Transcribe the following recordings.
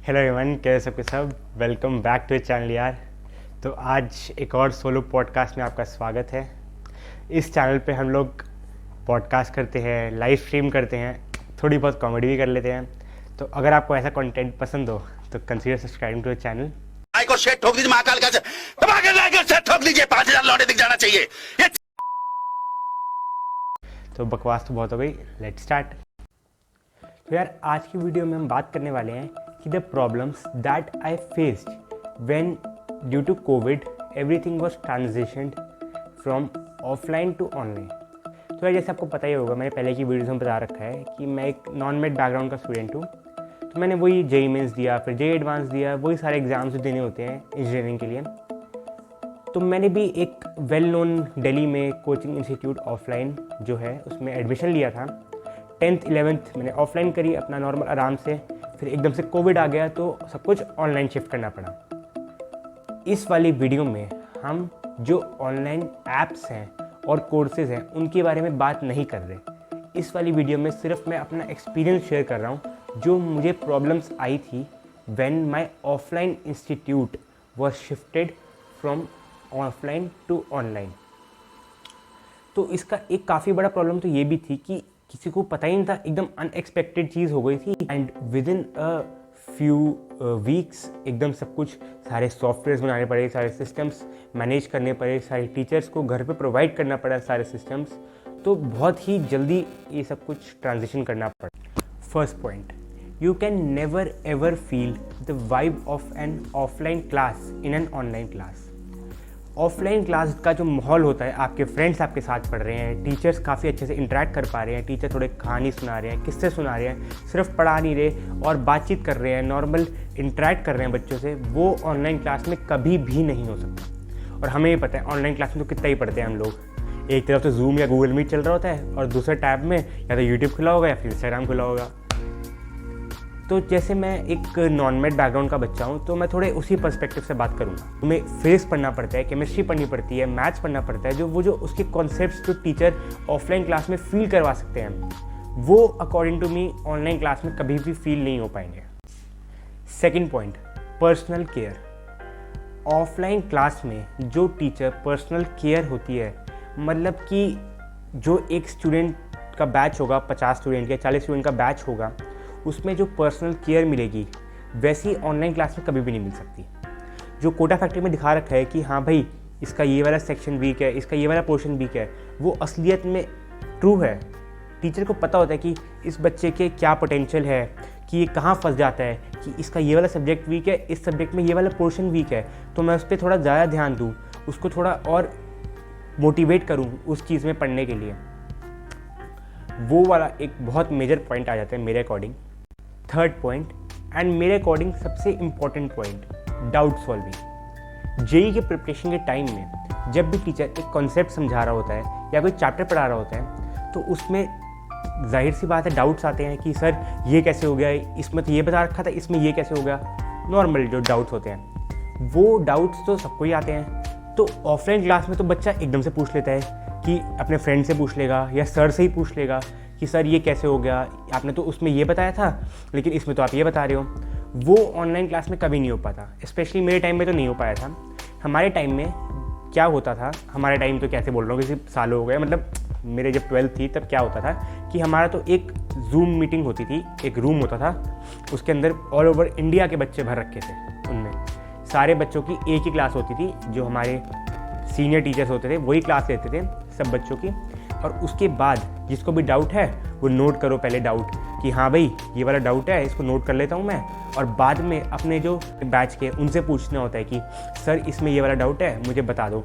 Hello everyone, कैसे सबके सब। वेलकम बैक टू चैनल यार। तो आज एक और सोलो पॉडकास्ट में आपका स्वागत है। इस चैनल पे हम लोग पॉडकास्ट करते हैं, लाइव स्ट्रीम करते हैं, थोड़ी बहुत कॉमेडी भी कर लेते हैं। तो अगर आपको ऐसा कंटेंट पसंद हो तो consider subscribing to the channel. Like और शेयर ठोक दीजिए, महाकाल का लाइक और शेयर ठोक दीजिए, 5000 लौटे दिख जाना चाहिए। तो बकवास तो बहुत हो गई, लेट्स स्टार्ट। तो यार आज की वीडियो में हम बात करने वाले हैं कि the problems that I faced when due to COVID everything was transitioned from offline to online. तो यार जैसे आपको पता ही होगा, मैंने पहले की वीडियोस में बता रखा है कि मैं एक नॉन मेड बैकग्राउंड का स्टूडेंट हूँ। तो मैंने वही जेईई मेंस दिया, फिर जेईई एडवांस दिया, वही सारे एग्ज़ाम्स देने होते हैं इंजीनियरिंग के लिए। तो मैंने भी एक वेल नोन दिल्ली में कोचिंग इंस्टीट्यूट ऑफलाइन जो है उसमें एडमिशन लिया था। 10th 11th मैंने ऑफलाइन करी अपना नॉर्मल आराम से। फिर एकदम से कोविड आ गया तो सब कुछ ऑनलाइन शिफ्ट करना पड़ा। इस वाली वीडियो में हम जो ऑनलाइन ऐप्स हैं और कोर्सेज़ हैं उनके बारे में बात नहीं कर रहे। इस वाली वीडियो में सिर्फ मैं अपना एक्सपीरियंस शेयर कर रहा हूँ जो मुझे प्रॉब्लम्स आई थी when my offline institute was shifted from offline to online. तो इसका एक काफ़ी बड़ा प्रॉब्लम तो ये भी थी कि किसी को पता ही नहीं था, एकदम अनएक्सपेक्टेड चीज़ हो गई थी। And with in a few weeks एकदम सब कुछ, सारे सॉफ्टवेयर्स बनाने पड़े, सारे सिस्टम्स मैनेज करने पड़े, सारे टीचर्स को घर पे प्रोवाइड करना पड़ा सारे सिस्टम्स। तो बहुत ही जल्दी ये सब कुछ ट्रांजिशन करना पड़ा। First point, you can never ever feel the vibe of an offline class in an online class. Offline class का जो माहौल होता है, आपके फ्रेंड्स आपके साथ पढ़ रहे हैं, टीचर्स काफ़ी अच्छे से इंटरेक्ट कर पा रहे हैं, टीचर थोड़े कहानी सुना रहे हैं, किस्से सुना रहे हैं, सिर्फ पढ़ा नहीं रहे और बातचीत कर रहे हैं, नॉर्मल इंटरेक्ट कर रहे हैं बच्चों से, वो ऑनलाइन क्लास में कभी भी नहीं हो सकता। और हमें ये पता है ऑनलाइन क्लास में तो कितना ही पढ़ते हैं हम लोग। एक तरफ तो जूम या गूगल मीट चल रहा होता है और दूसरे टैब में या तो यूट्यूब खुला होगा या फिर इंस्टाग्राम खुला होगा। तो जैसे मैं एक नॉन मेड बैकग्राउंड का बच्चा हूँ तो मैं थोड़े उसी पर्सपेक्टिव से बात करूँगा। तुम्हें फिजिक्स पढ़ना पड़ता है, केमिस्ट्री पढ़नी पड़ती है, मैथ्स पढ़ना पड़ता है, जो उसके कॉन्सेप्ट्स जो टीचर ऑफलाइन क्लास में फील करवा सकते हैं वो according to me online class में कभी भी फील नहीं हो पाएंगे। Second point, personal care. Offline class में जो टीचर पर्सनल केयर होती है, मतलब कि जो एक स्टूडेंट का बैच होगा, 50 स्टूडेंट या 40 स्टूडेंट का बैच होगा, उसमें जो पर्सनल केयर मिलेगी वैसी ऑनलाइन क्लास में कभी भी नहीं मिल सकती। जो कोटा फैक्ट्री में दिखा रखा है कि हाँ भाई इसका ये वाला सेक्शन वीक है, इसका ये वाला पोर्शन वीक है, वो असलियत में ट्रू है। टीचर को पता होता है कि इस बच्चे के क्या पोटेंशियल है, कि ये कहाँ फंस जाता है, कि इसका ये वाला सब्जेक्ट वीक है, इस सब्जेक्ट में ये वाला पोर्शन वीक है, तो मैं उस पर थोड़ा ज़्यादा ध्यान दूँ, उसको थोड़ा और मोटिवेट करूँ उस चीज़ में पढ़ने के लिए। वो वाला एक बहुत मेजर पॉइंट आ जाता है मेरे अकॉर्डिंग। थर्ड पॉइंट एंड मेरे अकॉर्डिंग सबसे important point, doubt solving. JEE के प्रिपरेशन के टाइम में जब भी टीचर एक कॉन्सेप्ट समझा रहा होता है या कोई चैप्टर पढ़ा रहा होता है तो उसमें जाहिर सी बात है डाउट्स आते हैं कि सर ये कैसे हो गया, इसमें तो ये बता रखा था, इसमें ये कैसे हो गया। नॉर्मल जो डाउट्स होते हैं वो डाउट्स तो सबको ही आते हैं। तो ऑफलाइन क्लास में तो बच्चा एकदम से पूछ लेता है कि अपने फ्रेंड से पूछ लेगा या सर से ही पूछ लेगा कि सर ये कैसे हो गया, आपने तो उसमें ये बताया था लेकिन इसमें तो आप ये बता रहे हो। वो ऑनलाइन क्लास में कभी नहीं हो पाता, स्पेशली मेरे टाइम में तो नहीं हो पाया था। हमारे टाइम में क्या होता था, हमारे टाइम तो कैसे बोल रहा हूँ, किसी सालों हो गए, मतलब मेरे जब 12th थी तब क्या होता था कि हमारा तो एक जूम मीटिंग होती थी, एक रूम होता था, उसके अंदर ऑल ओवर इंडिया के बच्चे भर रखे थे। उनमें सारे बच्चों की एक ही क्लास होती थी, जो हमारे सीनियर टीचर्स होते थे वही क्लास लेते थे सब बच्चों की। और उसके बाद जिसको भी डाउट है वो नोट करो पहले डाउट, कि हाँ भाई ये वाला डाउट है, इसको नोट कर लेता हूँ मैं, और बाद में अपने जो बैच के उनसे पूछना होता है कि सर इसमें ये वाला डाउट है मुझे बता दो।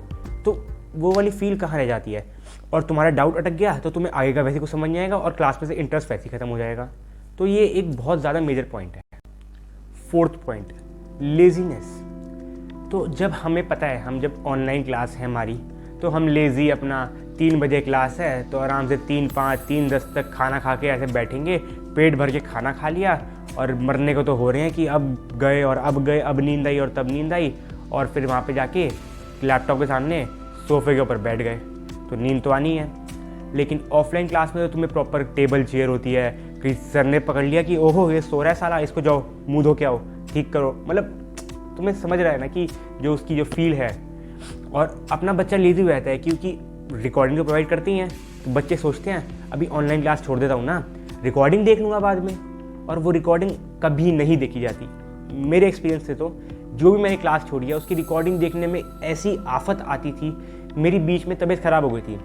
तो वो वाली फील कहाँ रह जाती है, और तुम्हारा डाउट अटक गया तो तुम्हें आगे का वैसे कुछ समझ नहीं आएगा और क्लास में से इंटरेस्ट वैसे ही खत्म हो जाएगा। तो ये एक बहुत ज़्यादा मेजर पॉइंट है। Fourth point, laziness. तो जब हमें पता है, हम जब ऑनलाइन क्लास है हमारी, तो हम लेज़ी, अपना 3 बजे क्लास है तो आराम से 3:05 3:10 तक खाना खा के ऐसे बैठेंगे, पेट भर के खाना खा लिया और मरने को तो हो रहे हैं कि अब गए और अब गए, अब नींद आई और तब नींद आई, और फिर वहाँ पे जाके लैपटॉप के सामने सोफे के ऊपर बैठ गए, तो नींद तो आनी है। लेकिन ऑफलाइन क्लास में तो तुम्हें प्रॉपर टेबल चेयर होती है, कि सर ने पकड़ लिया कि ओहो ये सो रहा है साला, इसको जाओ मुँह धो के आओ, ठीक करो, मतलब तुम्हें समझ रहा है ना कि जो उसकी जो फील है। और अपना बच्चा लेज़ी हो जाता है क्योंकि रिकॉर्डिंग तो प्रोवाइड करती हैं, तो बच्चे सोचते हैं अभी ऑनलाइन क्लास छोड़ देता हूँ ना, रिकॉर्डिंग देख लूँगा बाद में, और वो रिकॉर्डिंग कभी नहीं देखी जाती। मेरे एक्सपीरियंस से तो जो भी मैंने क्लास छोड़ी है उसकी रिकॉर्डिंग देखने में ऐसी आफत आती थी, मेरी बीच में तबीयत ख़राब हो गई थी,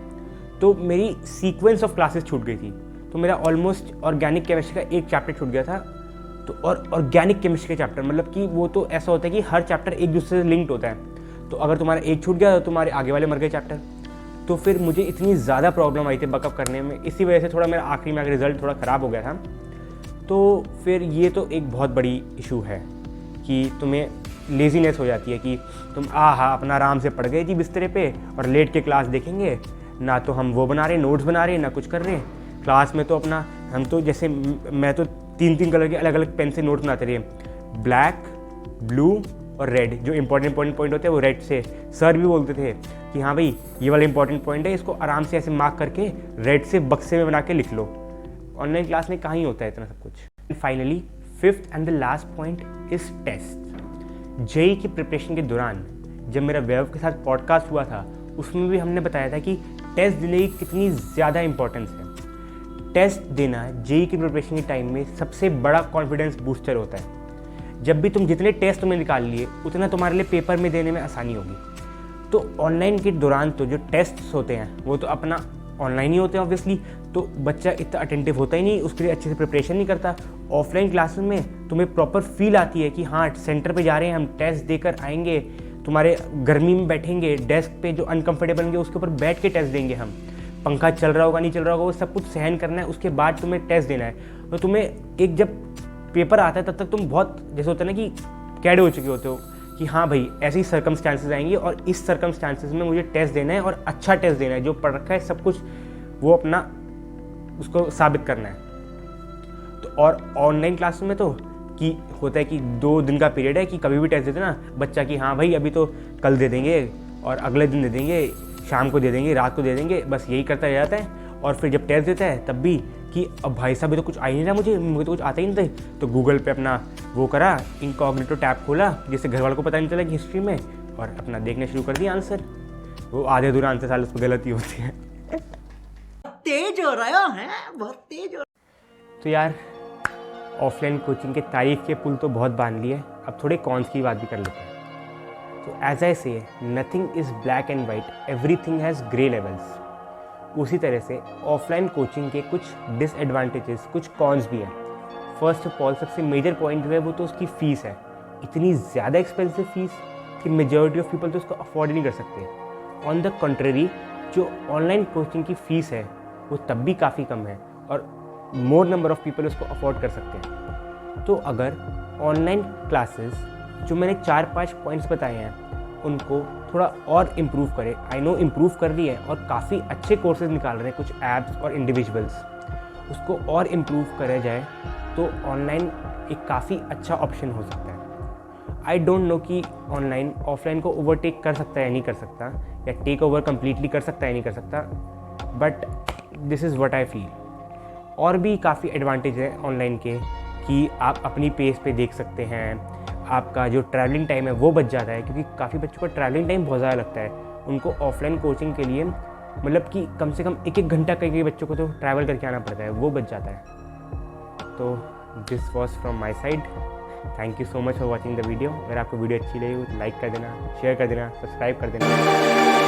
तो मेरी सीक्वेंस ऑफ क्लासेस छूट गई थी। तो मेरा ऑलमोस्ट ऑर्गेनिक केमिस्ट्री का एक चैप्टर छूट गया था। तो और ऑर्गेनिक केमिस्ट्री का चैप्टर मतलब कि वो तो ऐसा होता है कि हर चैप्टर एक दूसरे से लिंक्ड होता है, तो अगर तुम्हारा एक छूट गया तो तुम्हारे आगे वाले मर गए चैप्टर। तो फिर मुझे इतनी ज़्यादा प्रॉब्लम आई थी बकअप करने में, इसी वजह से थोड़ा मेरा आखिरी में रिजल्ट थोड़ा ख़राब हो गया था। तो फिर ये तो एक बहुत बड़ी इशू है कि तुम्हें लेज़ीनेस हो जाती है कि तुम अपना आराम से पढ़ गए जी बिस्तरे पे और लेट के क्लास देखेंगे, ना तो हम वो बना रहे नोट्स बना रहे ना कुछ कर रहे हैं क्लास में। तो अपना हम तो जैसे मैं तो 3 कलर के अलग अलग पेन से नोट्स बनाते रहे, ब्लैक, ब्लू और रेड। जो इंपॉर्टेंट पॉइंट होते हैं वो रेड से, सर भी बोलते थे कि हाँ भाई ये वाला इंपॉर्टेंट पॉइंट है, इसको आराम से ऐसे मार्क करके रेड से बक्से में बना के लिख लो। ऑनलाइन क्लास में कहाँ ही होता है इतना सब कुछ। Finally 5th and the last point is test. JEE की प्रिपरेशन के दौरान जब मेरा वैभव के साथ पॉडकास्ट हुआ था उसमें भी हमने बताया था कि टेस्ट देने की कितनी ज़्यादा इंपॉर्टेंस है। टेस्ट देना जेई की प्रिपरेशन के टाइम में सबसे बड़ा कॉन्फिडेंस बूस्टर होता है। जब भी तुम जितने टेस्ट तुमने निकाल लिए उतना तुम्हारे लिए पेपर में देने में आसानी होगी। तो ऑनलाइन के दौरान तो जो टेस्ट होते हैं वो तो अपना ऑनलाइन ही होते हैं ऑब्वियसली, तो बच्चा इतना अटेंटिव होता ही नहीं, उसके लिए अच्छे से प्रिपरेशन नहीं करता। ऑफलाइन क्लासेस में तुम्हें प्रॉपर फील आती है कि हाँ सेंटर पे जा रहे हैं हम, टेस्ट देकर आएंगे, तुम्हारे गर्मी में बैठेंगे डेस्क पे जो अनकंफर्टेबल होंगे उसके ऊपर बैठ के टेस्ट देंगे हम, पंखा चल रहा होगा नहीं चल रहा होगा वो सब कुछ सहन करना है, उसके बाद तुम्हें टेस्ट देना है। तो तुम्हें एक जब पेपर आता है तब तक तुम बहुत जैसे होता है ना कि कैड हो चुके होते हो कि हाँ भाई ऐसे ही सर्कमस्टांसेस आएंगे और इस सर्कमस्टांसेस में मुझे टेस्ट देना है और अच्छा टेस्ट देना है, जो पढ़ रखा है सब कुछ वो अपना उसको साबित करना है। तो और ऑनलाइन क्लास में तो कि होता है कि 2 दिन का पीरियड है कि कभी भी टेस्ट देते ना बच्चा कि हाँ भाई अभी तो कल दे देंगे और अगले दिन दे देंगे, शाम को दे देंगे, रात को दे देंगे, बस यही करता रह जाता है। और फिर जब टेस्ट देता है तब भी कि अब भाई साहब अभी तो कुछ आ ही नहीं रहा, मुझे तो कुछ आता ही नहीं था, तो गूगल पे अपना वो करा, इनकॉग्निटो टैब खोला जिससे घर वालों को पता नहीं चला कि हिस्ट्री में, और अपना देखना शुरू कर दिया आंसर। वो आधे अधूरा आंसर साल उस पर गलती होती है। तेज हो रहा है, बहुत तेज हो। तो यार ऑफलाइन कोचिंग के तारीफ के पुल तो बहुत बांध लिए, अब थोड़े कॉन्स की बात भी कर लेते हैं। तो एज आई से nothing is black and white, everything has grey levels. उसी तरह से ऑफलाइन कोचिंग के कुछ डिसएडवांटेजेस, कुछ कॉन्स भी हैं। फर्स्ट ऑफ ऑल सबसे मेजर पॉइंट जो है वो तो उसकी फ़ीस है। इतनी ज़्यादा एक्सपेंसिव फ़ीस कि मेजॉरिटी ऑफ पीपल तो उसको अफोर्ड नहीं कर सकते। ऑन द कंट्ररी जो ऑनलाइन कोचिंग की फ़ीस है वो तब भी काफ़ी कम है और मोर नंबर ऑफ पीपल उसको अफोर्ड कर सकते हैं। तो अगर ऑनलाइन क्लासेस जो मैंने 4-5 पॉइंट्स बताए हैं उनको थोड़ा और इम्प्रूव करें, आई नो इम्प्रूव कर रही है और काफ़ी अच्छे कोर्सेज निकाल रहे हैं कुछ ऐप्स और इंडिविजुअल्स, उसको और इम्प्रूव करा जाए तो ऑनलाइन एक काफ़ी अच्छा ऑप्शन हो सकता है। आई डोंट नो कि ऑनलाइन ऑफलाइन को ओवरटेक कर सकता है या नहीं कर सकता, या टेक ओवर कम्प्लीटली कर सकता है नहीं कर सकता, but this is what I feel. और भी काफ़ी एडवांटेज है ऑनलाइन के कि आप अपनी पेस पे देख सकते हैं, आपका जो ट्रैवलिंग टाइम है वो बच जाता है, क्योंकि काफ़ी बच्चों का ट्रैवलिंग टाइम बहुत ज़्यादा लगता है। उनको ऑफलाइन कोचिंग के लिए मतलब कि कम से कम 1-1 घंटा कई बच्चों को तो ट्रैवल करके आना पड़ता है, वो बच जाता है। तो this was from my side, thank you so much for watching the video. अगर आपको वीडियो अच्छी लगी हो तो लाइक कर देना, शेयर कर देना, सब्सक्राइब कर देना।